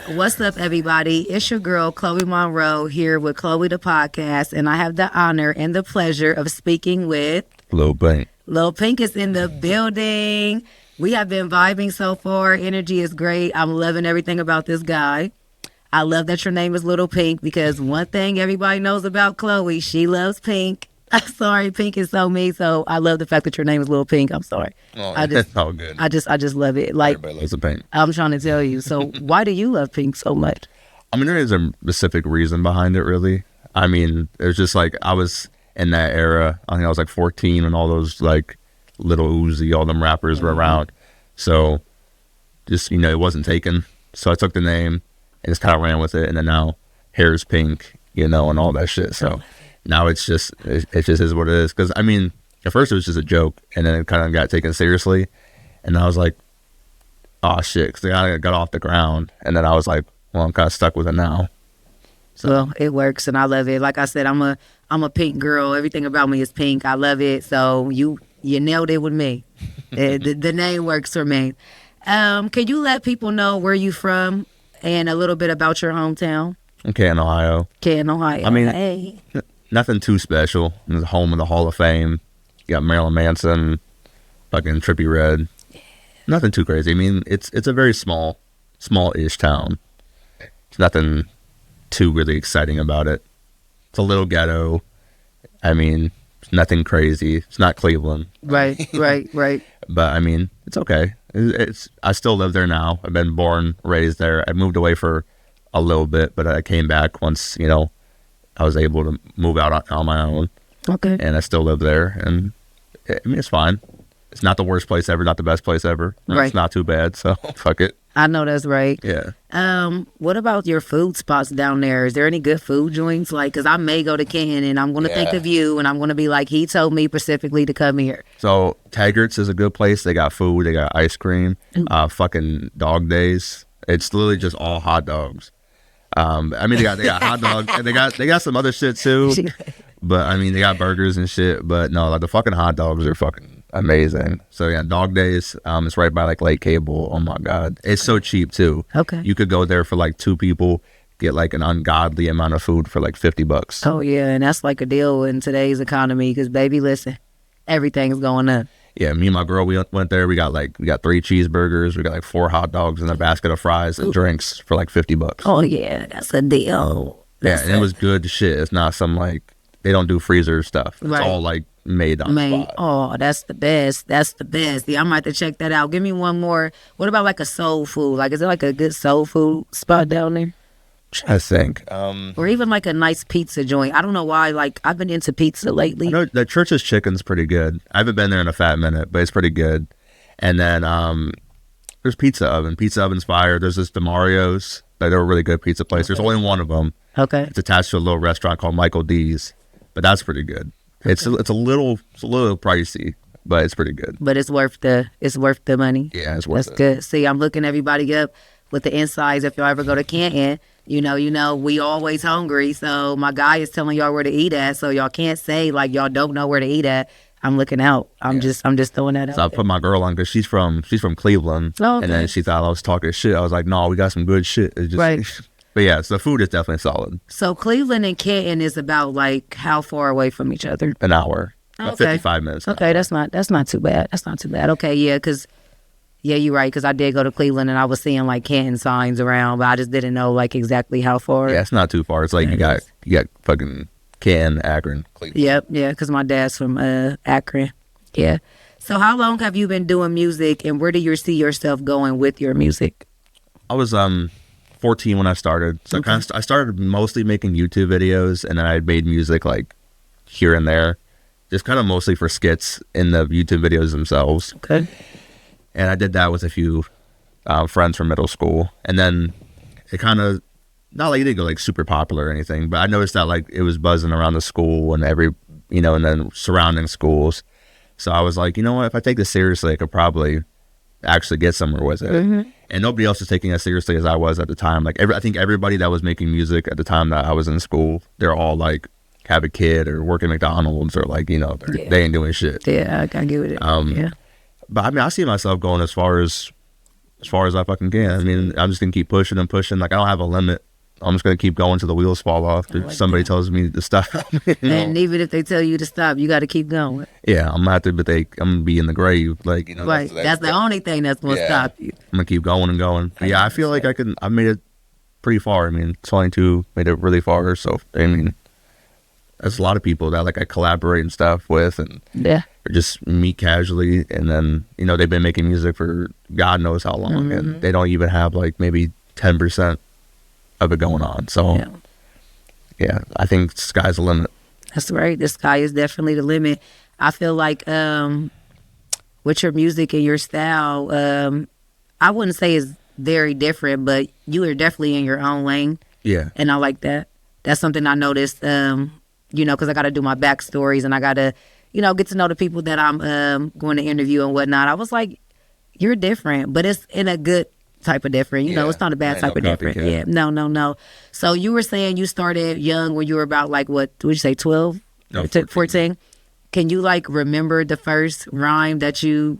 What's up, everybody? It's your girl, Chloe Monroe, here with Chloe the Podcast, and I have the honor and the pleasure of speaking with Lil Pink. Lil Pink is in the building. We have been vibing so far. Energy is great. I'm loving everything about this guy. I love that your name is Lil Pink because one thing everybody knows about Chloe, she loves pink. I'm sorry, pink is so me. So I love the fact that your name is Lil Pink. I'm sorry. Oh, It's all good. I just love it. Like, Everybody loves the pink. I'm trying to tell you. So why do you love pink so much? I mean, there is a specific reason behind it, really. I mean, it was just like I was in that era. I think I was like 14 when all those like Little Uzi, all them rappers were around. So just, it wasn't taken. So I took the name and just kind of ran with it. And then now hair's pink, and all that shit. So now it just is what it is. Because, I mean, at first it was just a joke. And then it kind of got taken seriously. And I was like, oh, shit. Because I got off the ground. And then I was like, well, I'm kind of stuck with it now. So. Well, it works, and I love it. Like I said, I'm a pink girl. Everything about me is pink. I love it. So you nailed it with me. the name works for me. Can you let people know where you from and a little bit about your hometown? Okay, in Ohio. Ohio. I mean, hey. Nothing too special. It's the home of the Hall of Fame. You got Marilyn Manson, fucking Trippie Redd. Nothing too crazy. I mean, it's a very small-ish town. It's nothing too really exciting about it. It's a little ghetto. I mean, it's nothing crazy. It's not Cleveland. Right. But I mean, it's okay. I still live there now. I've been born, raised there. I moved away for a little bit, but I came back once, I was able to move out on my own. Okay. And I still live there. And I mean, it's fine. It's not the worst place ever, not the best place ever. Right. It's not too bad, so fuck it. I know that's right. Yeah. What about your food spots down there? Is there any good food joints? Like, because I may go to Canton and I'm going to think of you and I'm going to be like, he told me specifically to come here. So Taggart's is a good place. They got food. They got ice cream. Fucking Dog Days. It's literally just all hot dogs. I mean, they got hot dogs. And they got some other shit too. But I mean, they got burgers and shit. But no, like the fucking hot dogs are fucking amazing. So yeah, Dog Days. It's right by like Lake Cable. Oh my god, it's so cheap too. Okay. You could go there for like 2 people, get like an ungodly amount of food for like $50. Oh yeah, and that's like a deal in today's economy. Because baby, listen, everything's going up. Yeah, me and my girl, we went there. We got 3 cheeseburgers. We got like 4 hot dogs and a basket of fries and drinks for like $50. Oh yeah, that's a deal. And it was good shit. It's not some like they don't do freezer stuff. It's Right. all like made on the spot. Oh, that's the best. That's the best. Yeah, I might have to check that out. Give me one more. What about like a soul food? Like, is there like a good soul food spot down there? I think. Or even like a nice pizza joint. I don't know why. Like, I've been into pizza lately. I know the Church's chicken's pretty good. I haven't been there in a fat minute, but it's pretty good. And then there's Pizza Oven. Pizza Oven's fire. There's this DeMario's. They're a really good pizza place. There's only one of them. Okay. It's attached to a little restaurant called Michael D's, but that's pretty good. Okay. It's a little pricey, but it's pretty good. But it's worth the money. Yeah, it's worth it. That's good. See, I'm looking everybody up with the insides. If y'all ever go to Canton, we always hungry. So my guy is telling y'all where to eat at. So y'all can't say like y'all don't know where to eat at. I'm looking out. I'm just throwing that out. So I put my girl on because she's from Cleveland. Oh, okay. And then she thought I was talking shit. I was like, no, we got some good shit. It's just, Right. But yeah, so the food is definitely solid. So Cleveland and Canton is about like how far away from each other? An hour. About Okay. 55 minutes. Okay, that's not too bad. That's not too bad. Okay, yeah, because you're right. Because I did go to Cleveland and I was seeing like Canton signs around, but I just didn't know like exactly how far. Yeah, it's not too far. It's like you got fucking Canton, Akron, Cleveland. Yep, yeah, because my dad's from Akron. Yeah. So how long have you been doing music, and where do you see yourself going with your music? I was 14 when I started. So Okay. I started mostly making YouTube videos, and then I made music like here and there, just kind of mostly for skits in the YouTube videos themselves. Okay. And I did that with a few friends from middle school, and then it kind of not like it didn't go like super popular or anything, but I noticed that like it was buzzing around the school and and then surrounding schools. So I was like, you know what? If I take this seriously, I could probably actually get somewhere with it. Mm-hmm. And nobody else is taking it as seriously as I was at the time. Like I think everybody that was making music at the time that I was in school, they're all like have a kid or work at McDonald's or like, they ain't doing shit. Yeah, I get it. Yeah. But I mean, I see myself going as far as as far as I fucking can. I mean, I'm just gonna keep pushing and pushing. Like I don't have a limit. I'm just gonna keep going till the wheels fall off. If somebody tells me to stop. You know? And even if they tell you to stop, you got to keep going. Yeah, I'm gonna have to, I'm gonna be in the grave. Like, you know, Right. That's the only thing that's going to stop you. I'm gonna keep going and going. But yeah, I feel like I made it pretty far. I mean, 22 made it really far. So I mean, there's a lot of people that like I collaborate and stuff with, and Yeah. or just meet casually, and then you know they've been making music for God knows how long, and they don't even have like maybe 10% of it going on. So yeah, I think sky's the limit. That's right. The sky is definitely the limit. I feel like with your music and your style, I wouldn't say it's very different, but you are definitely in your own lane. Yeah. And I like that. That's something I noticed, you know, because I got to do my backstories and I got to, you know, get to know the people that I'm going to interview and whatnot. I was like, you're different, but it's in a good type of different. You know, it's not a bad type of different. Yeah. No. So you were saying you started young when you were about like, what would you say, 12? No, 14? Can you like remember the first rhyme that you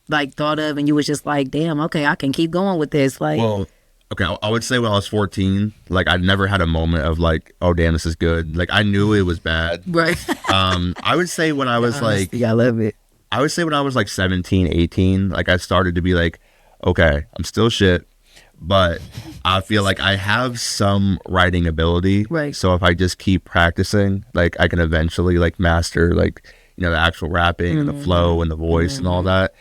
like thought of and you was just like, damn, okay, I can keep going with this? Like, well, okay, I would say when I was 14, like I never had a moment of like, oh damn, this is good. Like I knew it was bad. right. I would say when I was like, I love it. I would say when I was like 17, 18, like I started to be like, okay, I'm still shit, but I feel like I have some writing ability. Right. So if I just keep practicing, like I can eventually like master like, you know, the actual rapping and the flow and the voice and all that.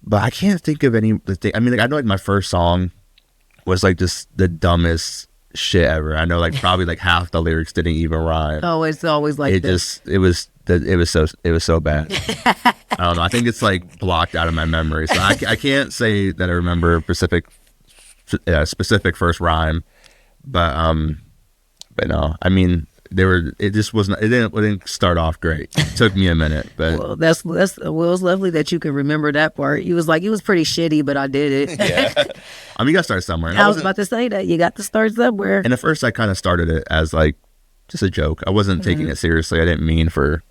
But I can't think of any. I mean, like I know like my first song was like just the dumbest shit ever. I know like probably like half the lyrics didn't even rhyme. Oh, it's always like It this. just it was so bad. I don't know. I think it's like blocked out of my memory, so I can't say that I remember a specific first rhyme, but no. I mean, it just wasn't. It didn't start off great. It took me a minute, but Well, that's well, it was lovely that you can remember that part. He was like, it was pretty shitty, but I did it. yeah. I mean, you got to start somewhere. And I was about to say that you got to start somewhere. And at first, I kind of started it as like just a joke. I wasn't taking it seriously. I didn't mean for.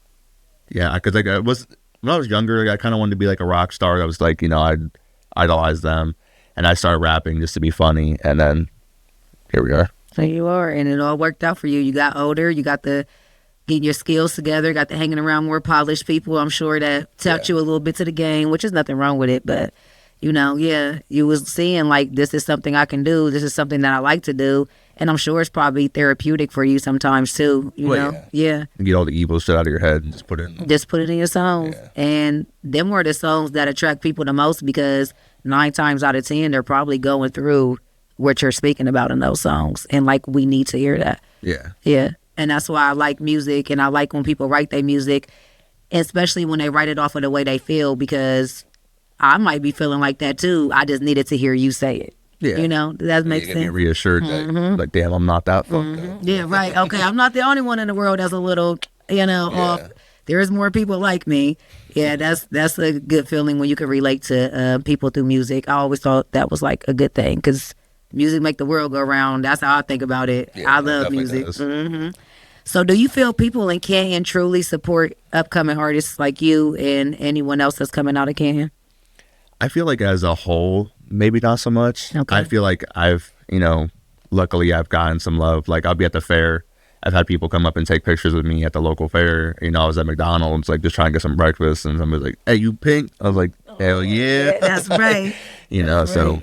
Yeah, because like when I was younger, I kind of wanted to be like a rock star. I was like, you know, I'd idolize them, and I started rapping just to be funny, and then here we are. There you are, and it all worked out for you. You got older, you got the getting your skills together, got to hanging around more polished people. I'm sure that taught you a little bit to the game, which is nothing wrong with it. But you know, yeah, you was seeing like this is something I can do. This is something that I like to do, and I'm sure it's probably therapeutic for you sometimes too. You know, yeah. You get all the evil shit out of your head and just put it in. Just put it in your songs, and them were the songs that attract people the most because 9 times out of 10 they're probably going through what you're speaking about in those songs, and like we need to hear that. Yeah. And that's why I like music, and I like when people write their music, especially when they write it off of the way they feel, because I might be feeling like that too. I just needed to hear you say it. Yeah. You know, that makes You sense. get me reassured that like, damn, I'm not that fucked up. Yeah, right. Okay, I'm not the only one in the world that's a little, you know, off. There's more people like me. Yeah, that's a good feeling when you can relate to people through music. I always thought that was like a good thing because music make the world go round. That's how I think about it. I love music. So do you feel people in Canton truly support upcoming artists like you and anyone else that's coming out of Canton? I feel like as a whole, maybe not so much. Okay. I feel like I've, you know, luckily I've gotten some love. Like I'll be at the fair. I've had people come up and take pictures with me at the local fair. You know, I was at McDonald's, like just trying to get some breakfast, and somebody's like, "Hey, you Pink?" I was like, "Hell yeah!" That's right. You know, so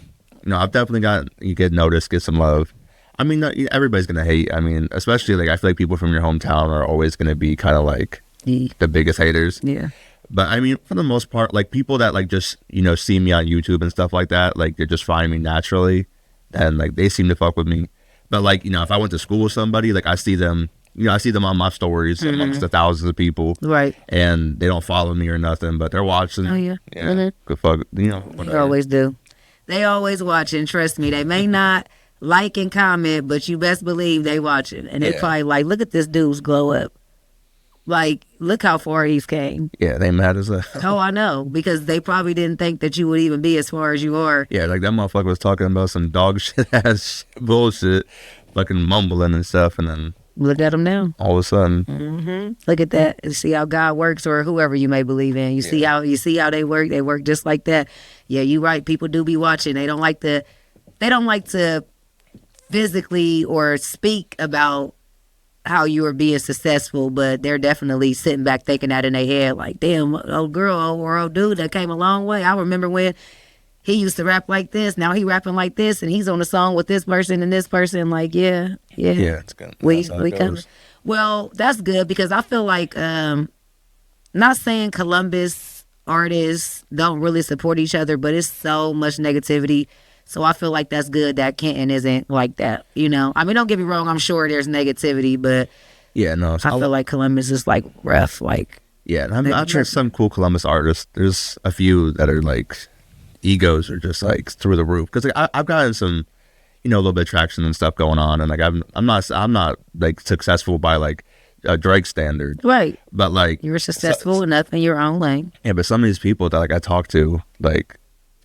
you know, I've definitely you get noticed, get some love. I mean, everybody's gonna hate. I mean, especially like I feel like people from your hometown are always gonna be kind of like the biggest haters. Yeah. But I mean, for the most part, like people that like just, you know, see me on YouTube and stuff like that, like they just find me naturally, and like they seem to fuck with me. But like, you know, if I went to school with somebody, like I see them, you know, I see them on my stories amongst the thousands of people, Right. and they don't follow me or nothing, but they're watching. Oh yeah. Good fuck, you know. They always do. They always watching. Trust me. They may not like and comment, but you best believe they watching, and they probably like, look at this dude's glow up. Like, look how far he's came. Yeah, they mad as a. Oh, I know, because they probably didn't think that you would even be as far as you are. Yeah, like that motherfucker was talking about some dog shit ass bullshit, fucking mumbling and stuff, and then Look at them now. All of a sudden. Look at that. And see how God works, or whoever you may believe in. You see how they work. They work just like that. Yeah, you're right. People do be watching. They don't like to physically or speak about how you are being successful, but they're definitely sitting back thinking that in their head, like, damn, old girl or old dude that came a long way. I remember when he used to rap like this. Now he rapping like this, and he's on a song with this person and this person. Like, yeah. Yeah, it's good. We come. Well, that's good, because I feel like, not saying Columbus artists don't really support each other, but it's so much negativity. So I feel like that's good that Kenton isn't like that, you know? I mean, don't get me wrong. I'm sure there's negativity, but yeah, no, I feel like Columbus is like rough. Like, yeah, I mean, I've met some cool Columbus artists. There's a few that are like, egos are just like through the roof. Because like, I've gotten some, you know, a little bit of traction and stuff going on, and like I'm not like successful by like a Drake standard, right? But like, you were successful enough in your own lane. Yeah, but some of these people that like I talk to, like,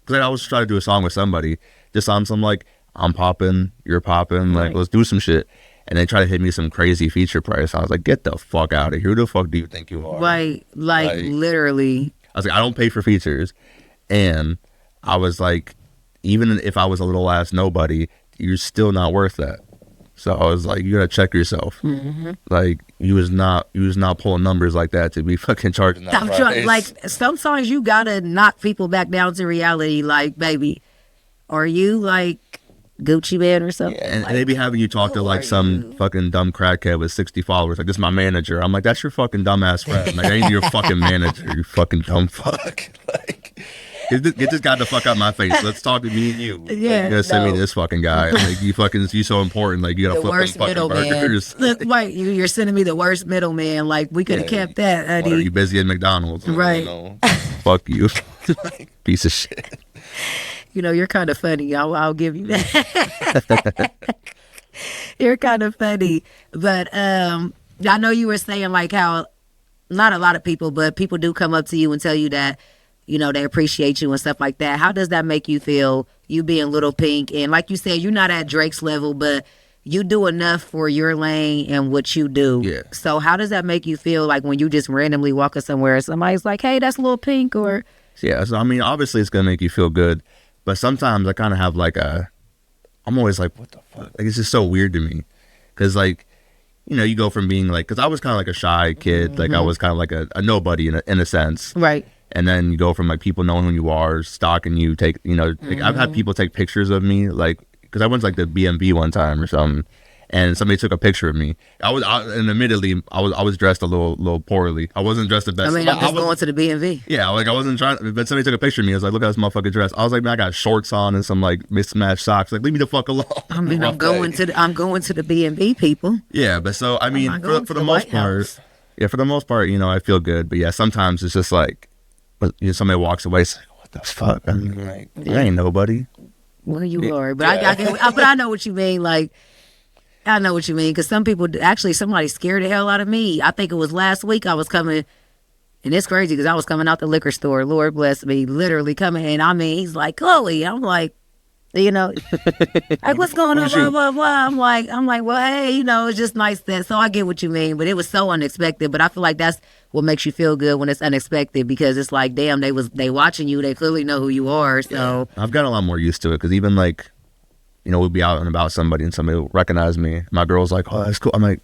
because I always try to do a song with somebody, just on some like, I'm popping, you're popping, like, let's do some shit. And they try to hit me some crazy feature price. I was like, get the fuck out of here. Who the fuck do you think you are? Right, like literally. I was like, I don't pay for features. And I was like, even if I was a little ass nobody, you're still not worth that. So I was like, you gotta check yourself. Like, you was not pulling numbers like that to be fucking charging that price. Like, sometimes you gotta knock people back down to reality. Like, baby, are you like Gucci Man or something? Yeah, and like, they be having you talk to like some fucking dumb crackhead with 60 followers. Like, this is my manager. I'm like, that's your fucking dumbass friend. Like, I ain't your fucking manager, you fucking dumb fuck. Like, get this guy the fuck out my face. Let's talk to me and you. Yeah, you're gonna send me this fucking guy. Like, you so important. Like, you gotta flip them fucking burgers. Look, right, you're sending me the worst middleman. Like, we could have kept that, honey. Are you busy at McDonald's? Right. You know, fuck you. Piece of shit. You know, you're kind of funny. I'll give you that. You're kind of funny. But I know you were saying like how not a lot of people, but people do come up to you and tell you that, you know, they appreciate you and stuff like that. How does that make you feel, you being Lil Pink? And like you said, you're not at Drake's level, but you do enough for your lane and what you do. Yeah. So how does that make you feel, like when you just randomly walking somewhere and somebody's like, hey, that's Lil Pink? Or yeah, so I mean, obviously it's gonna make you feel good, but sometimes I kind of have like I'm always like, what the fuck? Like, it's just so weird to me, because like, you know, you go from being like, because I was kind of like a shy kid, like I was kind of like a nobody in a sense, right? And then you go from like people knowing who you are, stalking you, you know, like, I've had people take pictures of me, like, because I went to like the BMB one time or something, and somebody took a picture of me. And admittedly, I was dressed a little poorly. I wasn't dressed the best. I mean, I'm just going to the BMV. Yeah, like I wasn't trying, but somebody took a picture of me. I was like, look at this motherfucking dress. I was like, man, I got shorts on and some like mismatched socks. Like, leave me the fuck alone. I mean, I'm going to the BMV, people. Yeah, but so I mean, for the most part, for the most part, you know, I feel good. But yeah, sometimes it's just like, but you know, somebody walks away, it's like, what the fuck? I mean, like, you ain't nobody. Well, you are, but but I know what you mean. Like, I know what you mean, because some people, actually, somebody scared the hell out of me. I think it was last week I was coming, and it's crazy because I was coming out the liquor store. Lord bless me, literally coming. And I mean, he's like, Chloe. I'm like, you know, like, what's going on? Blah, blah, blah. I'm like, well, hey, you know, it's just nice that. So I get what you mean, but it was so unexpected. But I feel like that's what makes you feel good when it's unexpected, because it's like, damn, they watching you. They clearly know who you are. So I've got a lot more used to it, because even like, you know, we'll be out and about somebody and somebody will recognize me. My girl's like, oh, that's cool. I'm like,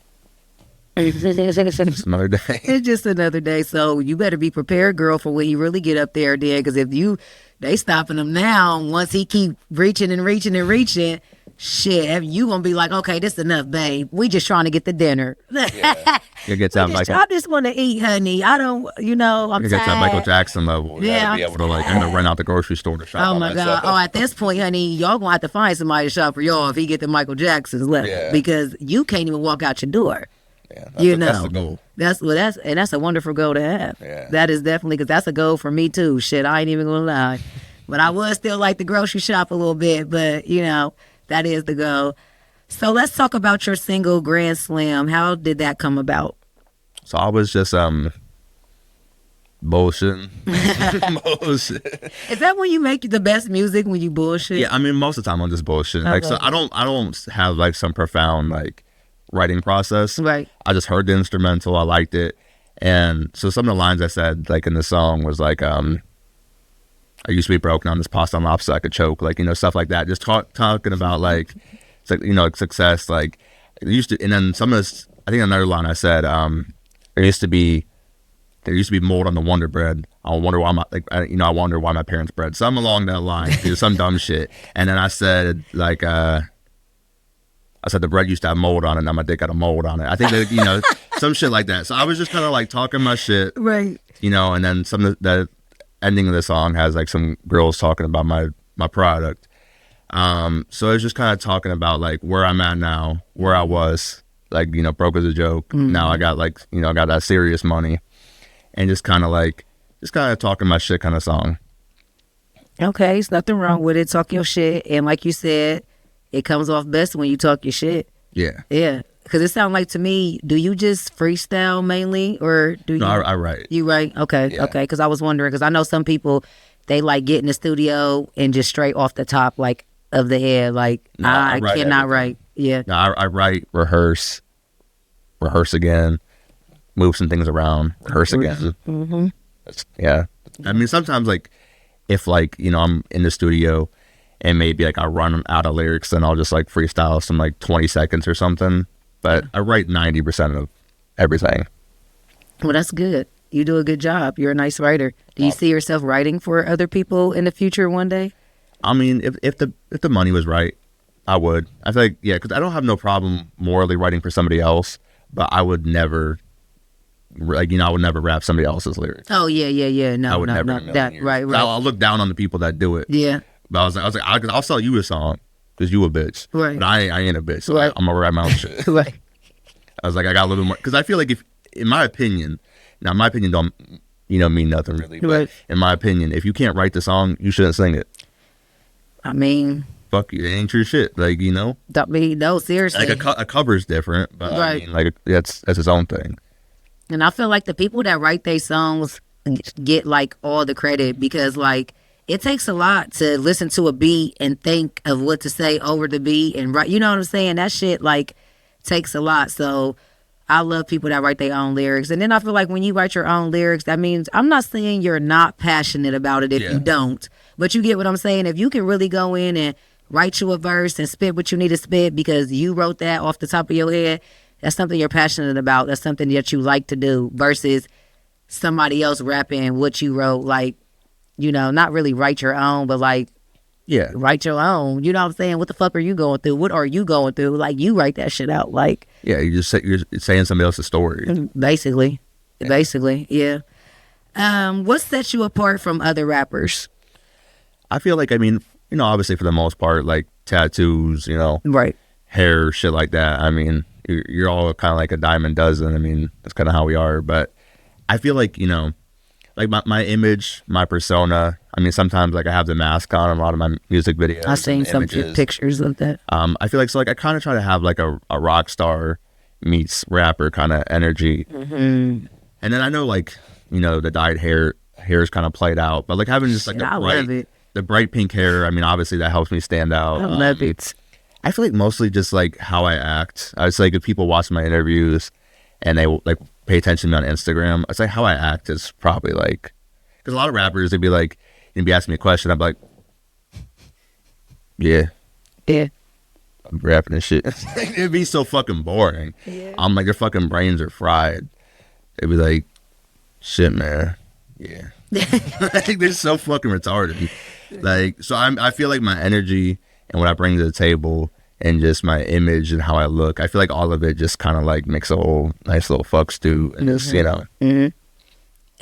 it's another day. It's just another day. So you better be prepared, girl, for when you really get up there, then. Because if they stopping him now, once he keep reaching and reaching and reaching, shit, you gonna be like, okay, this is enough, babe. We just trying to get the dinner. Yeah. You get that I just want to eat, honey. I don't, you know, I'm you tired. get that Michael Jackson level. You gotta be able to like, I'm gonna run out the grocery store to shop. Oh my God. Oh, at this point, honey, y'all gonna have to find somebody to shop for y'all if he get the Michael Jackson's level, because you can't even walk out your door. Yeah, that's the goal. That's a wonderful goal to have. Yeah. That is definitely, because that's a goal for me too. Shit, I ain't even gonna lie. But I would still like the grocery shop a little bit, but you know, that is the goal. So let's talk about your single, Grand Slam. How did that come about? So I was just bullshitting. Bullshit. Is that when you make the best music, when you bullshit? Yeah, I mean, most of the time I'm just bullshitting. Okay. Like, so I don't have like some profound like writing process. Right. I just heard the instrumental, I liked it, and so some of the lines I said like in the song was like, I used to be broken on this pasta and lobster I could choke, like, you know, stuff like that. Just talking about like, it's like, you know, success, like it used to. And then some of this, I think another line I said, there used to be mold on the Wonder Bread. I wonder why I wonder why my parents bred. Some along that line, some dumb shit. And then I said like, I said the bread used to have mold on it. Now my dick got a mold on it. I think that, you know, some shit like that. So I was just kind of like talking my shit, Right. you know. And then some of the ending of the song has like some girls talking about my product. So it's just kind of talking about like where I'm at now, where I was, like, you know, broke as a joke. Now I got like, you know, I got that serious money, and just kind of talking my shit kind of song. Okay, there's nothing wrong with it. Talk your shit, and like you said, it comes off best when you talk your shit. Yeah. Yeah, because it sounds like to me, do you just freestyle mainly, or do you? No, I write. You write? Okay, Yeah. okay. Because I was wondering, because I know some people, they like get in the studio and just straight off the top, like of the head, like No, I I write cannot everything. write. Yeah. No, I write, rehearse again, move some things around, rehearse again. Mm-hmm. Yeah. I mean, sometimes like if like, you know, I'm in the studio and maybe like I run out of lyrics, then I'll just like freestyle some like 20 seconds or something. But I write 90% of everything. Well, that's good. You do a good job. You're a nice writer. Do you see yourself writing for other people in the future one day? I mean, if the money was right, I would. I feel like, yeah, because I don't have no problem morally writing for somebody else, but I would never, like, you know, I would never rap somebody else's lyrics. Oh yeah. No, I would no, never. no. in a million That years. right. I'll look down on the people that do it. Yeah. But I was like, I'll sell you a song because you a bitch. Right. But I ain't a bitch. So Right. I'm gonna write my own shit. Right. I was like, I got a little bit more, because I feel like if, in my opinion, now my opinion don't, you know, mean nothing really. But Right. in my opinion, if you can't write the song, you shouldn't sing it. I mean, Fuck you, it ain't your shit. Like, you know, no, seriously. like a cover's different, but Right. I mean, like that's its own thing. And I feel like the people that write their songs get like all the credit, because like it takes a lot to listen to a beat and think of what to say over the beat and write. You know what I'm saying? That shit like takes a lot. So I love people that write their own lyrics. And then I feel like when you write your own lyrics, that means, I'm not saying you're not passionate about it if Yeah. you don't, but you get what I'm saying. If you can really go in and write you a verse and spit what you need to spit because you wrote that off the top of your head, that's something you're passionate about. That's something that you like to do, versus somebody else rapping what you wrote. Like, you know, not really write your own, but like Yeah. write your own. You know what I'm saying? What the fuck are you going through? What are you going through? Like, you write that shit out. Like, Yeah, you're saying somebody else's story. basically, yeah. What sets you apart from other rappers? I feel like, I mean, you know, obviously for the most part, like tattoos, you know, Right. hair, shit like that. I mean, you're all kind of like a dime a dozen. I mean, that's kind of how we are. But I feel like, you know, like my image, my persona. I mean, sometimes like I have the mask on in a lot of my music videos. I've seen and some images. pictures of that. I feel like, so like I kind of try to have like a rock star meets rapper kind of energy. Mm-hmm. And then I know, like, you know, the dyed hair is kind of played out, but like having just like I love it. the bright pink hair. I mean, obviously that helps me stand out. I love it. I feel like mostly just like how I act. I was like, if people watch my interviews and they like pay attention to me on Instagram, it's like how I act is probably like, because a lot of rappers, they'd be like, you'd be asking me a question, I'd be like, yeah, Yeah. I'm rapping and shit. It'd be so fucking boring. Yeah. I'm like, their fucking brains are fried. They'd be like, shit, man. Yeah. Like, they're so fucking retarded. Like, so I feel like my energy and what I bring to the table and just my image and how I look, I feel like all of it just kind of like makes a whole nice little fuck stew. And just, you know. Mm-hmm.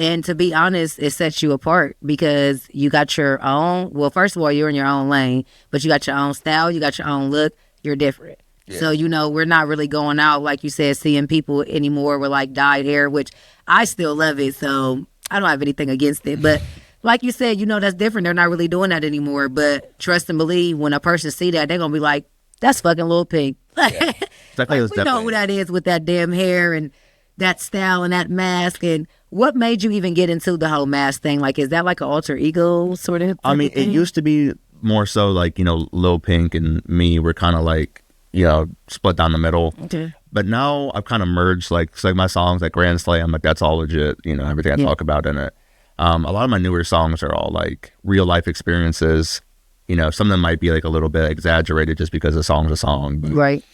And to be honest, it sets you apart because you got your own, well, first of all, you're in your own lane, but you got your own style, you got your own look, you're different. Yeah. So, you know, we're not really going out, like you said, seeing people anymore with like dyed hair, which I still love it. So I don't have anything against it. But like you said, you know, that's different. They're not really doing that anymore. But trust and believe, when a person see that, they're going to be like, that's fucking Lil Pink. Definitely was We know who that is with that damn hair and that style and that mask. And what made you even get into the whole mask thing? Like, is that like an alter ego sort of I mean, type of it thing? used to be more so like, you know, Lil Pink and me were kind of like, you know, split down the middle. Okay. But now I've kind of merged, like, it's like my songs, like Grand Slam, like that's all legit, you know, everything I talk about in it. A lot of my newer songs are all like real life experiences. You know, some of them might be like a little bit exaggerated just because a song's a song. But, Right.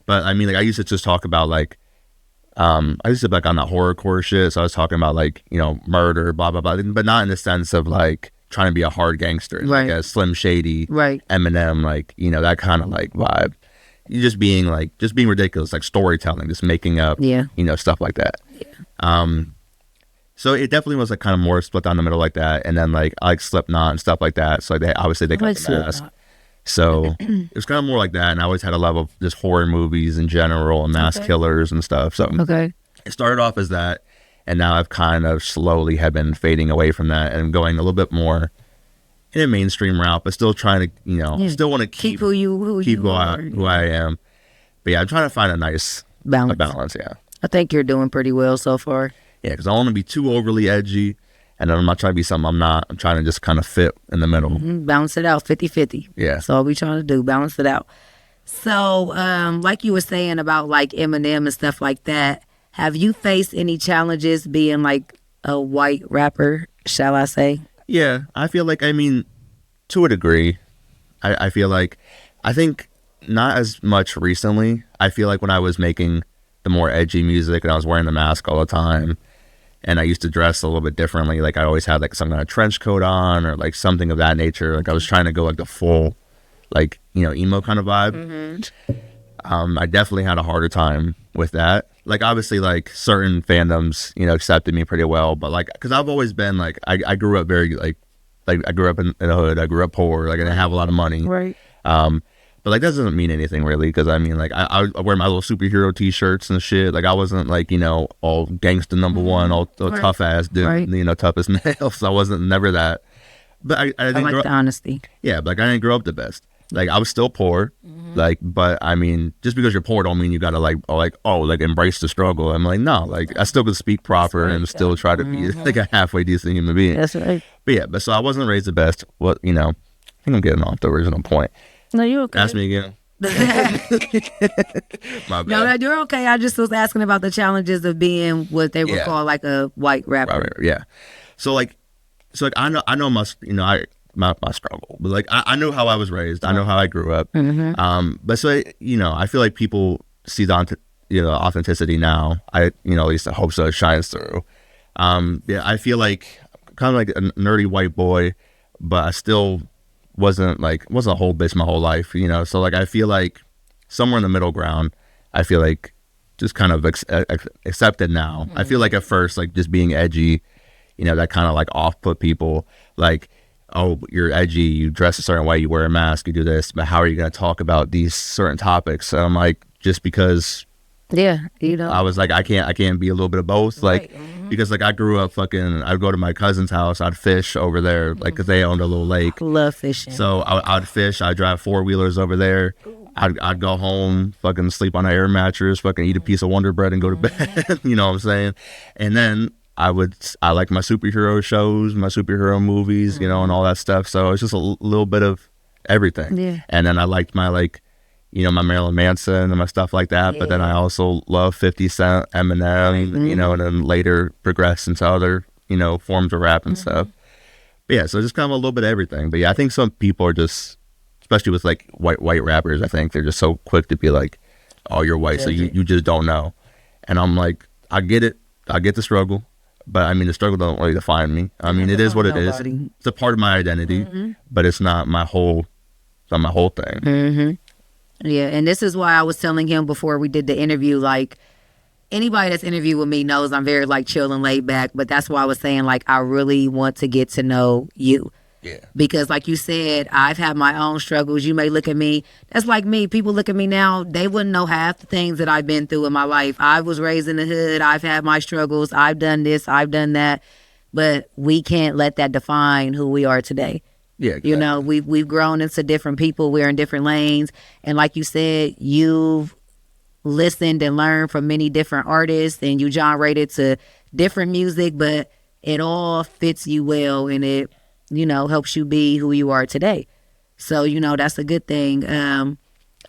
But I mean, like I used to just talk about like, I used to be like on that horrorcore shit. So I was talking about like, you know, murder, blah, blah, blah. But not in the sense of like trying to be a hard gangster. Right. Like a Slim Shady, Right. Eminem, like, you know, that kind of like vibe. You just being ridiculous, like storytelling, just making up, Yeah. you know, stuff like that. Yeah. So it definitely was like kind of more split down the middle like that. And then like I like Slipknot and stuff like that. So they obviously they got like the mask. Slipknot. So it was kind of more like that. And I always had a love of just horror movies in general and mass killers and stuff. So Okay. it started off as that. And now I've kind of slowly have been fading away from that and going a little bit more in a mainstream route, but still trying to, you know, still want to keep who you are. who I am. But yeah, I'm trying to find a nice balance. Yeah. I think you're doing pretty well so far. Yeah, because I don't want to be too overly edgy, and then I'm not trying to be something I'm not. I'm trying to just kind of fit in the middle. Balance it out, 50-50. Yeah. That's all we trying to do, balance it out. So, like you were saying about like Eminem and stuff like that, have you faced any challenges being like a white rapper, shall I say? Yeah, I feel like, I mean, to a degree, I feel like, I think not as much recently. I feel like when I was making the more edgy music and I was wearing the mask all the time and I used to dress a little bit differently, like I always had like some kind of trench coat on or like something of that nature. Like I was trying to go like the full, like, you know, emo kind of vibe. I definitely had a harder time with that. Like obviously like certain fandoms, you know, accepted me pretty well, but like, cause I've always been like, I grew up very like I grew up in the hood. I grew up poor. Like I didn't have a lot of money. Right. But like that doesn't mean anything really, because I mean like I wear my little superhero t-shirts and shit. Like I wasn't like, you know, all gangsta number one, all tough ass dude, you know, tough as nails. I wasn't never that. But I didn't like grow the honesty. Yeah, but like I didn't grow up the best. Like I was still poor. Like, but I mean, just because you're poor don't mean you gotta like embrace the struggle. I'm like, no, like I still could speak proper and still try to be like a halfway decent human being. That's right. But yeah, so I wasn't raised the best. What, you know, I think I'm getting off the original point. No, you're okay. Ask me again. My bad. No, you're okay. I just was asking about the challenges of being what they would call like a white rapper. Right, yeah. So like I know my, you know, my struggle, but like I know how I was raised. I know how I grew up. But so, you know, I feel like people see the authenticity now. I, you know, at least I hope so, it shines through. Yeah, I feel like kind of like a nerdy white boy, but I still wasn't a whole bitch my whole life, you know. So like I feel like somewhere in the middle ground, I feel like just kind of accepted now. I feel like at first, like just being edgy, you know, that kind of like off-put people. Like, oh, you're edgy, you dress a certain way, you wear a mask, you do this, but how are you going to talk about these certain topics? And I'm like, just because. Yeah, you know. I was like, I can't be a little bit of both, like, because like I grew up I'd go to my cousin's house, I'd fish over there, like, because they owned a little lake. I love fishing. So I'd fish, I'd drive 4-wheelers over there. I'd go home, fucking sleep on an air mattress, fucking eat a piece of Wonder Bread and go to bed. You know what I'm saying? And then I like my superhero shows, my superhero movies, you know, and all that stuff. So it's just a little bit of everything. Yeah. And then I liked my, like, you know, my Marilyn Manson and my stuff like that. But then I also love 50 Cent, Eminem, you know, and then later progressed into other, you know, forms of rap and stuff. But yeah, so just kind of a little bit of everything. But yeah, I think some people are just, especially with like white rappers, I think they're just so quick to be like, oh, you're white, so you just don't know. And I'm like, I get it. I get the struggle. But I mean, the struggle don't really define me. I mean, it is what it is. It's a part of my identity, but it's not my whole thing. Yeah, and this is why I was telling him before we did the interview, like, anybody that's interviewed with me knows I'm very, like, chill and laid back, but that's why I was saying, like, I really want to get to know you. Yeah. Because, like you said, I've had my own struggles. You may look at me, that's like me. People look at me now, they wouldn't know half the things that I've been through in my life. I was raised in the hood. I've had my struggles. I've done this. I've done that. But we can't let that define who we are today. Yeah, exactly. You know, we've grown into different people. We're in different lanes. And like you said, you've listened and learned from many different artists and you genre-rated to different music, but it all fits you well and it, you know, helps you be who you are today. So, you know, that's a good thing.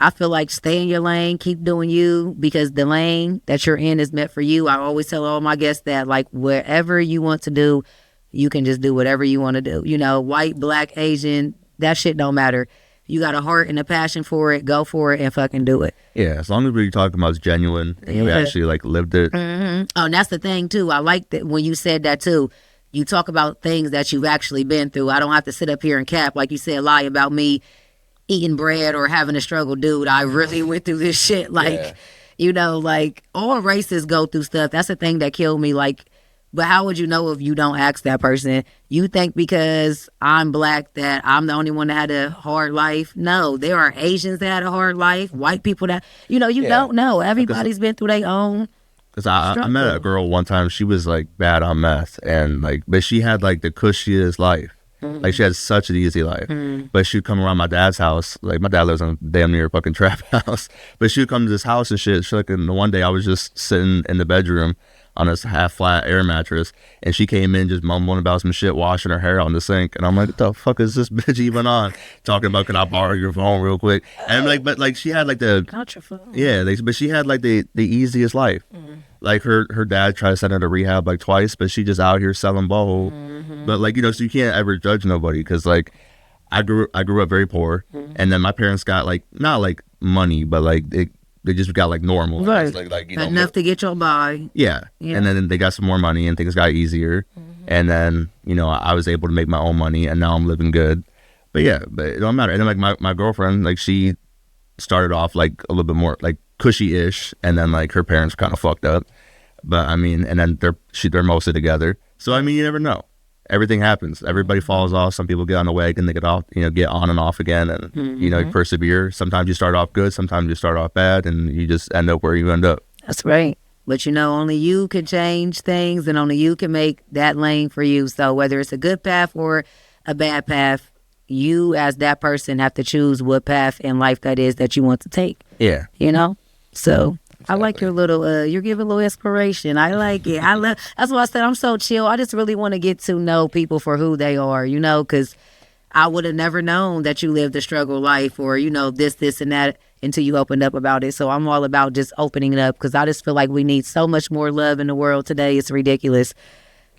I feel like stay in your lane, keep doing you, because the lane that you're in is meant for you. I always tell all my guests that, like, wherever you want to do, you can just do whatever you want to do. You know, white, black, Asian, that shit don't matter. You got a heart and a passion for it, go for it and fucking do it. Yeah, as long as we're talking about it's genuine and you actually like lived it. Mm-hmm. Oh, and that's the thing too. I like that when you said that too. You talk about things that you've actually been through. I don't have to sit up here and cap, like you said, lie about me eating bread or having a struggle. Dude, I really went through this shit. Like, you know, like all races go through stuff. That's the thing that killed me. Like, but how would you know if you don't ask that person? You think because I'm black that I'm the only one that had a hard life? No, there are Asians that had a hard life, white people that, you know, you don't know. Everybody's been through their own. Because I met a girl one time, she was like bad on meth, and like, but she had like the cushiest life. Mm-hmm. Like she had such an easy life. Mm-hmm. But she'd come around my dad's house. Like my dad lives in a damn near fucking trap house. But she'd come to this house and shit. Like, and one day I was just sitting in the bedroom on this half flat air mattress, and she came in just mumbling about some shit, washing her hair on the sink, and I'm like, what the fuck is this bitch even on? Talking about, can I borrow your phone real quick? And I'm like, but like she had like the not your phone. Yeah, but she had like the easiest life. Mm-hmm. Like her dad tried to send her to rehab like twice, but she just out here selling bubble. Mm-hmm. But like, you know, so you can't ever judge nobody, because like I grew up very poor, mm-hmm. and then my parents got like not like money, but like they just got like normal, right? Like you know, enough to get your by. Yeah, and then they got some more money and things got easier, mm-hmm. and then you know I was able to make my own money, and now I'm living good. But yeah, but it don't matter. And then like my girlfriend, like she started off like a little bit more like cushy-ish, and then like her parents kind of fucked up. But I mean, and then they're mostly together. So I mean, you never know. Everything happens. Everybody falls off. Some people get on the wagon, they get off, you know, get on and off again, and mm-hmm. you know, you persevere. Sometimes you start off good, sometimes you start off bad, and you just end up where you end up. That's right. But you know, only you can change things, and only you can make that lane for you. So whether it's a good path or a bad path, you as that person have to choose what path in life that is that you want to take. Yeah. You know? So exactly. I like your little, you're giving a little inspiration. I like it. That's why I said I'm so chill. I just really want to get to know people for who they are, you know, because I would have never known that you lived a struggle life or, you know, this and that until you opened up about it. So I'm all about just opening it up, because I just feel like we need so much more love in the world today. It's ridiculous.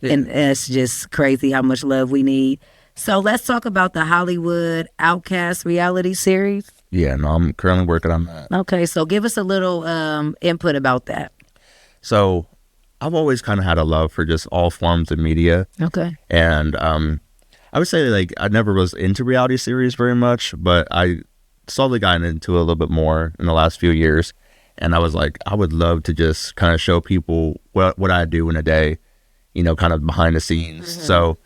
Yeah. And it's just crazy how much love we need. So let's talk about the Hollywood Outcast reality series. Yeah, no, I'm currently working on that. Okay, so give us a little input about that. So I've always kind of had a love for just all forms of media. Okay. And I would say like I never was into reality series very much, but I slowly got into it a little bit more in the last few years. And I was like, I would love to just kind of show people what I do in a day, you know, kind of behind the scenes. Mm-hmm. So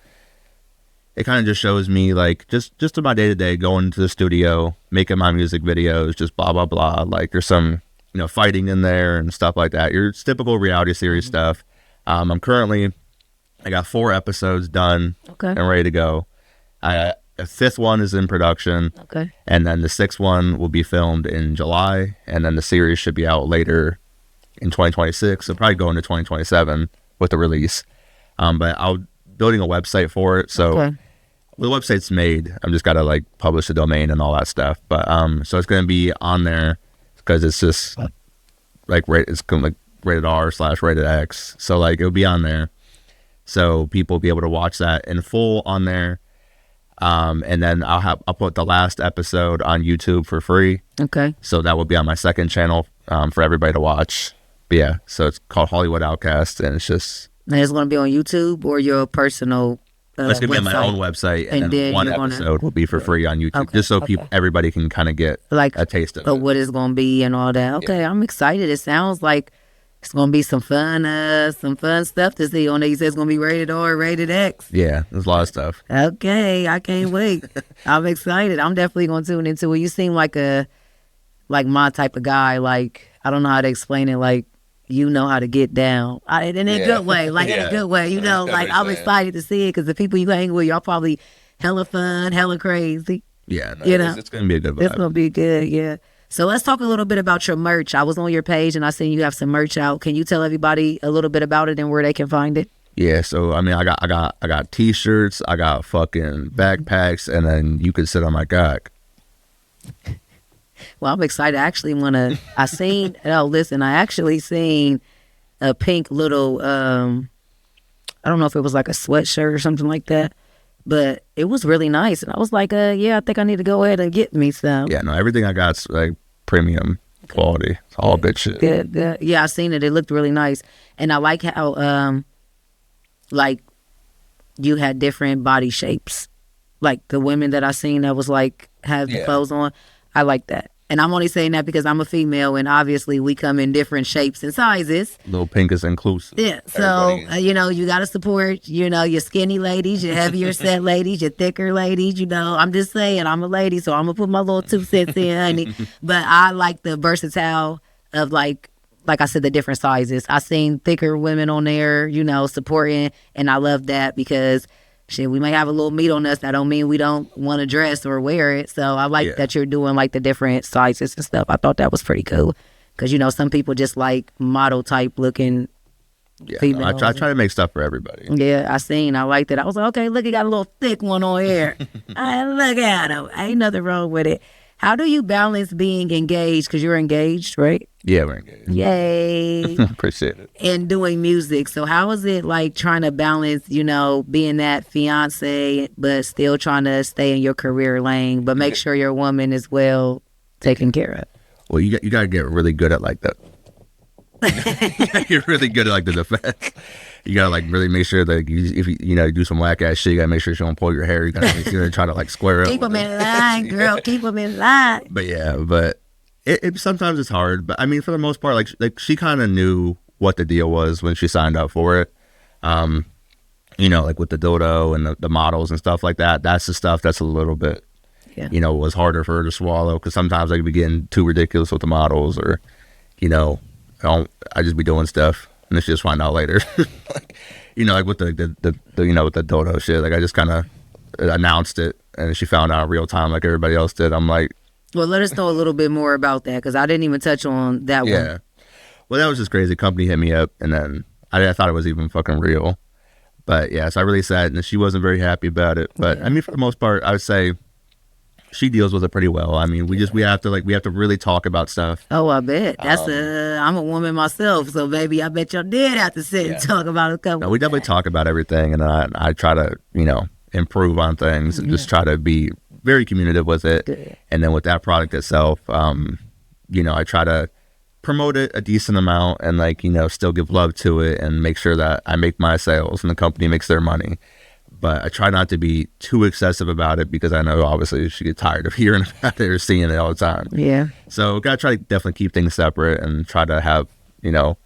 it kind of just shows me like just in my day-to-day, going to the studio, making my music videos, just blah, blah, blah. Like there's some, you know, fighting in there and stuff like that. Your typical reality series mm-hmm. stuff. I got 4 episodes done and ready to go. A 5th one is in production. Okay. And then the 6th one will be filmed in July. And then the series should be out later in 2026. So probably go into 2027 with the release. But I'm building a website for it. So the website's made. I'm just got to like publish the domain and all that stuff. But so it's going to be on there because it's just like it's like rated R/rated X. So like it'll be on there. So people will be able to watch that in full on there. And then I'll put the last episode on YouTube for free. Okay. So that will be on my second channel for everybody to watch. But yeah, so it's called Hollywood Outcast, and it's just. And it's going to be on YouTube or your personal it's going to be on my own website, and then one episode will be for free on YouTube, just so everybody can kind of get like a taste of it. What it's going to be and all that. Okay, yeah. I'm excited. It sounds like it's going to be some fun stuff to see on there. You said it's going to be rated R, rated X. Yeah, there's a lot of stuff. Okay, I can't wait. I'm excited. I'm definitely going to tune into it. You seem like my type of guy. Like, I don't know how to explain it. Like, you know how to get down in a good way, like in a good way, you know, like I'm excited to see it because the people you hang with, y'all probably hella fun, hella crazy. Yeah, no, you know, it's going to be a good vibe. It's going to be good, yeah. So let's talk a little bit about your merch. I was on your page and I seen you have some merch out. Can you tell everybody a little bit about it and where they can find it? Yeah, so I mean, I got t-shirts, I got fucking backpacks, and then you can sit on my cock. Well, I'm excited. I actually want to. I actually seen a pink little. I don't know if it was like a sweatshirt or something like that, but it was really nice. And I was like, yeah, I think I need to go ahead and get me some. Yeah, no, everything I got's like premium quality. It's all good shit. Good, good. Yeah, I seen it. It looked really nice, and I like how like you had different body shapes. Like the women that I seen that was like have the clothes on. I like that. And I'm only saying that because I'm a female, and obviously we come in different shapes and sizes. Lil Pink is inclusive. Yeah, so you know, you got to support, you know, your skinny ladies, your heavier set ladies, your thicker ladies. You know, I'm just saying, I'm a lady, so I'm gonna put my little 2 cents in, honey. But I like the versatile of like I said, the different sizes. I seen thicker women on there, you know, supporting, and I love that because. Shit, we may have a little meat on us. That don't mean we don't want to dress or wear it. So I like that you're doing like the different sizes and stuff. I thought that was pretty cool. Because, you know, some people just like model type looking females. I try to make stuff for everybody. Yeah, I liked it. I was like, okay, look, he got a little thick one on here. Look at him. Ain't nothing wrong with it. How do you balance being engaged? Because you're engaged, right? Yeah, we're engaged. Yay. Appreciate it. And doing music. So how is it like trying to balance, you know, being that fiance, but still trying to stay in your career lane, but make sure your woman is well taken care of? Well, you got to get really good at like that. You're really good at like the defense. You gotta like really make sure that if you know, do some whack ass shit, you gotta make sure you don't pull your hair. You gotta try to like square up. Keep them in line, girl. Keep them in line. But yeah, but it sometimes it's hard. But I mean, for the most part, like she kind of knew what the deal was when she signed up for it. You know, like with the dodo and the models and stuff like that. That's the stuff that's a little bit, you know, was harder for her to swallow because sometimes I could be getting too ridiculous with the models, or you know, I just be doing stuff. And then she just find out later, like, you know, like with the you know, with the dodo shit. Like I just kind of announced it, and she found out in real time, like everybody else did. I'm like, well, let us know a little bit more about that because I didn't even touch on that one. Yeah, well, that was just crazy. The company hit me up, and then I thought it was even fucking real. But yeah, so I really said, and she wasn't very happy about it. But I mean, for the most part, I would say she deals with it pretty well. I mean, we have to really talk about stuff. Oh, I bet. I'm a woman myself, so baby, I bet y'all did have to sit and talk about a couple. No, we definitely talk about everything, and I try to, you know, improve on things and just try to be very communicative with it. Good. And then with that product itself, you know, I try to promote it a decent amount and like, you know, still give love to it and make sure that I make my sales and the company makes their money. But I try not to be too excessive about it because I know obviously she get tired of hearing about it or seeing it all the time. Yeah. So gotta try to definitely keep things separate and try to have, you know,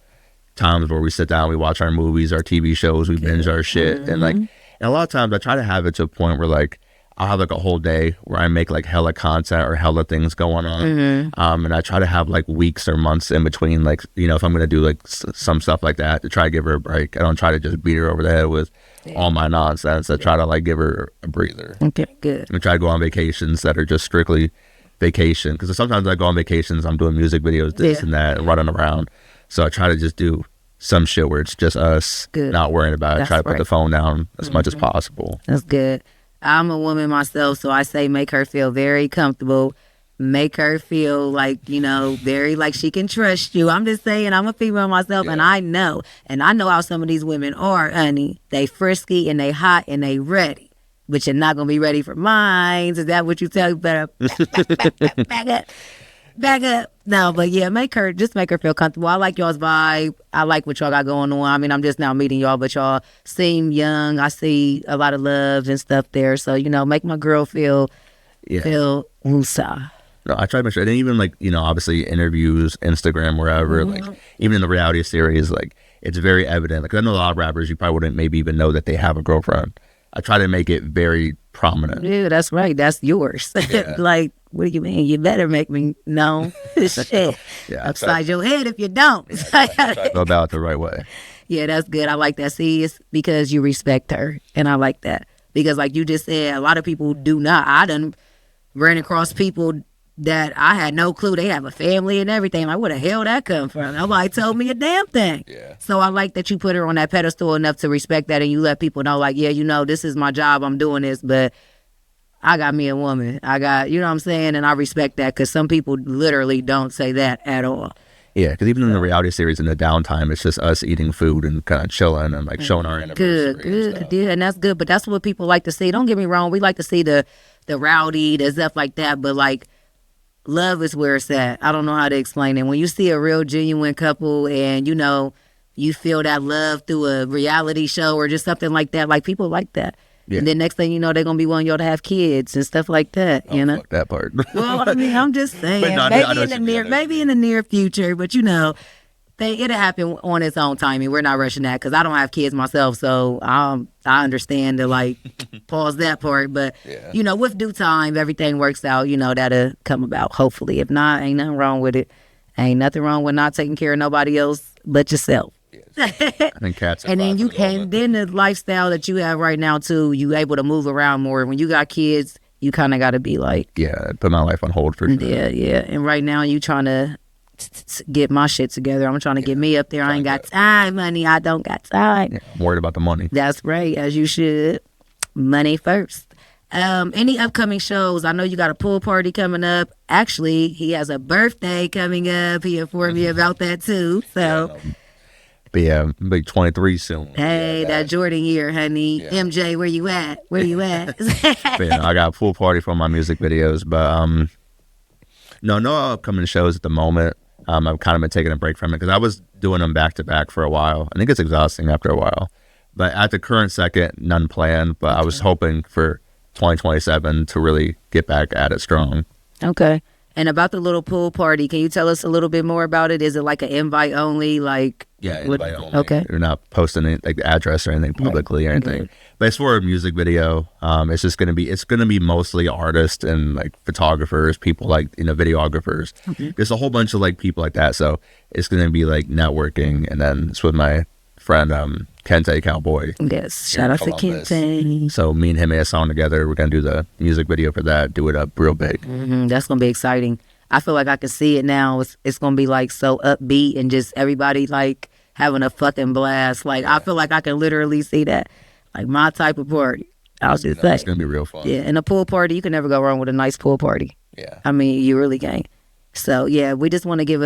times where we sit down, we watch our movies, our TV shows, we binge our shit. And like, and a lot of times I try to have it to a point where like, I'll have like a whole day where I make like hella content or hella things going on. And I try to have like weeks or months in between, like, you know, if I'm going to do like some stuff like that to try to give her a break. I don't try to just beat her over the head with all my nonsense. I try to like give her a breather. Okay, good. And try to go on vacations that are just strictly vacation. Because sometimes I go on vacations, I'm doing music videos, this and that, running around. So I try to just do some shit where it's just us, not worrying about it. Try to put the phone down as much as possible. That's good. I'm a woman myself, so I say make her feel very comfortable. Make her feel like, you know, very like she can trust you. I'm just saying, I'm a female myself, and I know how some of these women are, honey. They frisky and they hot and they ready, but you're not gonna be ready for mine. Is that what you tell? You better back up. No, but yeah, make her feel comfortable. I like y'all's vibe. I like what y'all got going on. I mean, I'm just now meeting y'all, but y'all seem young. I see a lot of love and stuff there. So, you know, make my girl feel woosah. No, I try to make sure. And even like, you know, obviously interviews, Instagram, wherever, like even in the reality series, like it's very evident. Like I know a lot of rappers, you probably wouldn't maybe even know that they have a girlfriend. I try to make it very prominent. Yeah, that's right. That's yours. Yeah. Like, what do you mean? You better make me know. Shit. Upside your head if you don't. Try to go about it the right way. Yeah, that's good. I like that. See, it's because you respect her. And I like that. Because like you just said, a lot of people do not. I done ran across people that I had no clue they have a family and everything. Like, where the hell that come from? Nobody told me a damn thing. Yeah. So I like that you put her on that pedestal enough to respect that, and you let people know, like, yeah, you know, this is my job. I'm doing this, but I got me a woman. I got, you know what I'm saying? And I respect that because some people literally don't say that at all. Yeah, because even in the reality series in the downtime, it's just us eating food and kind of chilling and like showing our anniversary. Good. Yeah, and that's good. But that's what people like to see. Don't get me wrong. We like to see the rowdy, the stuff like that. But like, love is where it's at. I don't know how to explain it. When you see a real genuine couple and, you know, you feel that love through a reality show or just something like that, like people like that. Yeah. And then next thing you know, they're going to be wanting y'all to have kids and stuff like that, you know? Fuck that part. Well, I mean, I'm just saying, But no, maybe in the near future, but you know, it'll happen on its own timing. We're not rushing that because I don't have kids myself, so I understand to like pause that part. But you know, with due time, everything works out. You know, that'll come about. Hopefully, if not, ain't nothing wrong with it. Ain't nothing wrong with not taking care of nobody else but yourself. I think cats. And then then the lifestyle that you have right now too, you able to move around more. When you got kids, you kind of got to be like, put my life on hold for sure. Yeah. And right now, you trying to get my shit together. I'm trying to get me up there. I ain't got time, honey. I don't got time. Yeah, I'm worried about the money. That's right, as you should. Money first. Any upcoming shows? I know you got a pool party coming up. Actually, he has a birthday coming up. He informed me about that too. So. But yeah, I'm be 23 soon. Hey, that Jordan year, honey. Yeah. MJ, where you at? Where you at? But, I got a pool party for my music videos, but no upcoming shows at the moment. I've kind of been taking a break from it because I was doing them back to back for a while. I think it's exhausting after a while. But at the current second, none planned. But I was hoping for 2027 to really get back at it strong. Okay. And about the little pool party, can you tell us a little bit more about it? Is it like an invite only? Like invite only. Okay. You're not posting any, like the address or anything publicly or anything. Okay. But it's for a music video. It's just gonna be mostly artists and like photographers, people like videographers. Okay. There's a whole bunch of like people like that. So it's gonna be like networking, and then it's with my friend Kente Cowboy. Yes, shout out to Kente. So me and him made a song together. We're gonna do the music video for that. Do it up real big. Mm-hmm. That's gonna be exciting. I feel like I can see it now. It's gonna be like so upbeat and just everybody like having a fucking blast. Like I feel like I can literally see that. Like my type of party. I was just saying. It's gonna be real fun. Yeah, and a pool party, you can never go wrong with a nice pool party. Yeah. I mean, you really can't. So yeah, we just want to give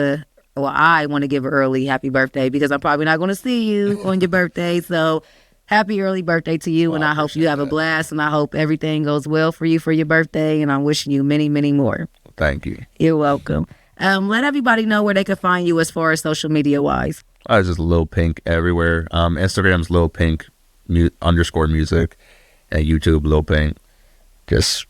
I want to give an early happy birthday because I'm probably not going to see you on your birthday. So happy early birthday to you. And I hope you have a blast, and I hope everything goes well for you for your birthday. And I'm wishing you many, many more. Thank you. You're welcome. Let everybody know where they can find you as far as social media wise. I was just Lil Pink everywhere. Instagram's Lil Pink _ music, and YouTube Lil Pink. Just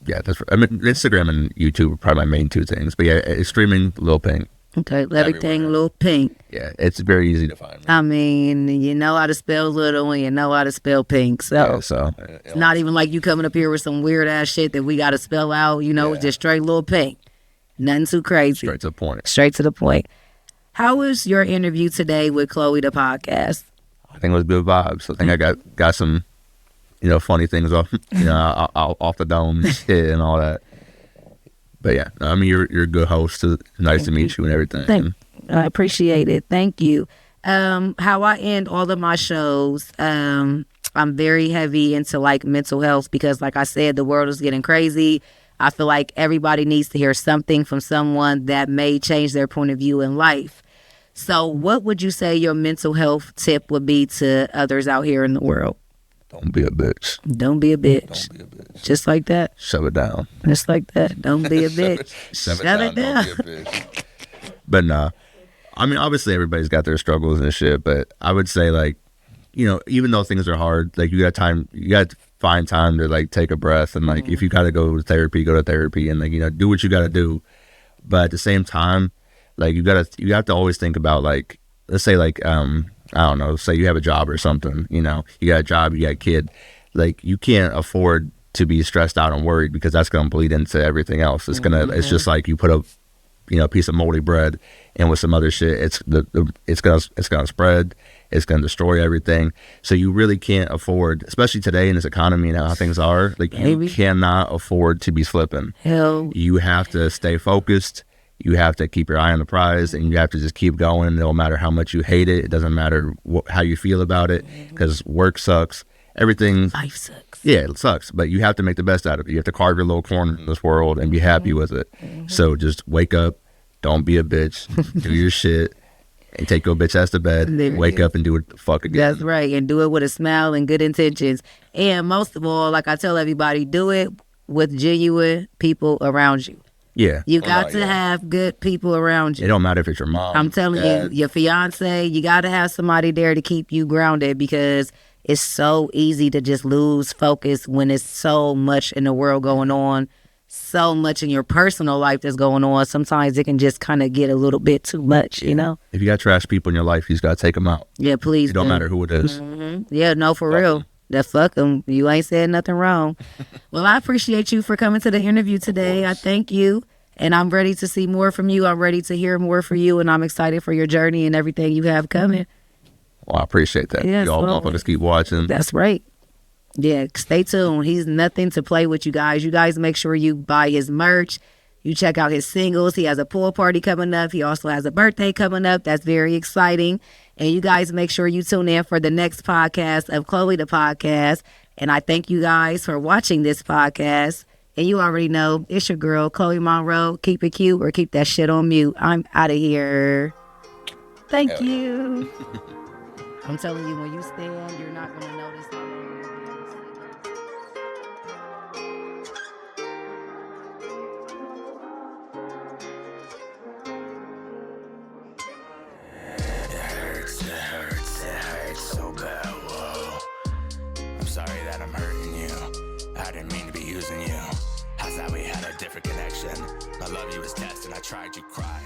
Instagram and YouTube are probably my main two things. But yeah, streaming Lil Pink. Okay, everything Lil Pink. Yeah, it's very easy to find. I mean, you know how to spell little and you know how to spell pink. So, it's not even like you coming up here with some weird ass shit that we got to spell out. You know, it's just straight Lil Pink. Nothing too crazy. Straight to the point. Straight to the point. How was your interview today with Chloe, the podcast? I think it was good vibes. I think I got some, funny things off, off the dome and shit and all that. But yeah, I mean, you're a good host. It's nice to meet you and everything. I appreciate it. Thank you. How I end all of my shows, I'm very heavy into like mental health because like I said, the world is getting crazy. I feel like everybody needs to hear something from someone that may change their point of view in life. So what would you say your mental health tip would be to others out here in the world? Don't be a bitch. Don't be a bitch. Don't be a bitch. Just like that. Shove it down. Just like that. Don't be a bitch. Shove it down. Don't be a bitch. But nah, I mean, obviously everybody's got their struggles and shit, but I would say like, even though things are hard, like you got to find time to like take a breath and like if you got to go to therapy, go to therapy and like, do what you got to do. But at the same time, like you have to always think about like, let's say like, I don't know, say you have a job or something, you got a job, you got a kid, like you can't afford to be stressed out and worried because that's going to bleed into everything else. It's it's just like you put a piece of moldy bread and with some other shit, it's going to spread, it's going to destroy everything. So you really can't afford, especially today in this economy and how things are, like you cannot afford to be slipping. You have to stay focused. You have to keep your eye on the prize, and you have to just keep going. No matter how much you hate it, it doesn't matter how you feel about it, because work sucks, everything. Life sucks. Yeah, it sucks, but you have to make the best out of it. You have to carve your little corner in this world and be happy with it. So just wake up, don't be a bitch, do your shit, and take your bitch ass to bed. Wake up and do it the fuck again. That's right, and do it with a smile and good intentions. And most of all, like I tell everybody, do it with genuine people around you. Yeah. You got to have good people around you. It don't matter if it's your mom. I'm telling dad. you, your fiance, you got to have somebody there to keep you grounded, because it's so easy to just lose focus when there's so much in the world going on, so much in your personal life that's going on. Sometimes it can just kind of get a little bit too much, you know? If you got trash people in your life, you just got to take them out. Yeah, please. It don't matter who it is. Yeah, no, for real. That fuck them. You ain't said nothing wrong. Well, I appreciate you for coming to the interview today. I thank you. And I'm ready to see more from you. I'm ready to hear more from you. And I'm excited for your journey and everything you have coming. Well, I appreciate that. Yes, Y'all well, motherfuckers keep watching. That's right. Yeah, stay tuned. He's nothing to play with, you guys. You guys make sure you buy his merch. You check out his singles. He has a pool party coming up. He also has a birthday coming up. That's very exciting. And you guys make sure you tune in for the next podcast of Chloe the Podcast. And I thank you guys for watching this podcast. And you already know, it's your girl, Chloe Monroe. Keep it cute or keep that shit on mute. I'm out of here. Thank you. I'm telling you, when you stand, you're not going to notice how long you're being It hurts so bad, whoa. I'm sorry that I'm hurting you. I didn't mean to be using you. I thought we had a different connection. My love you was tested, I tried, you cried.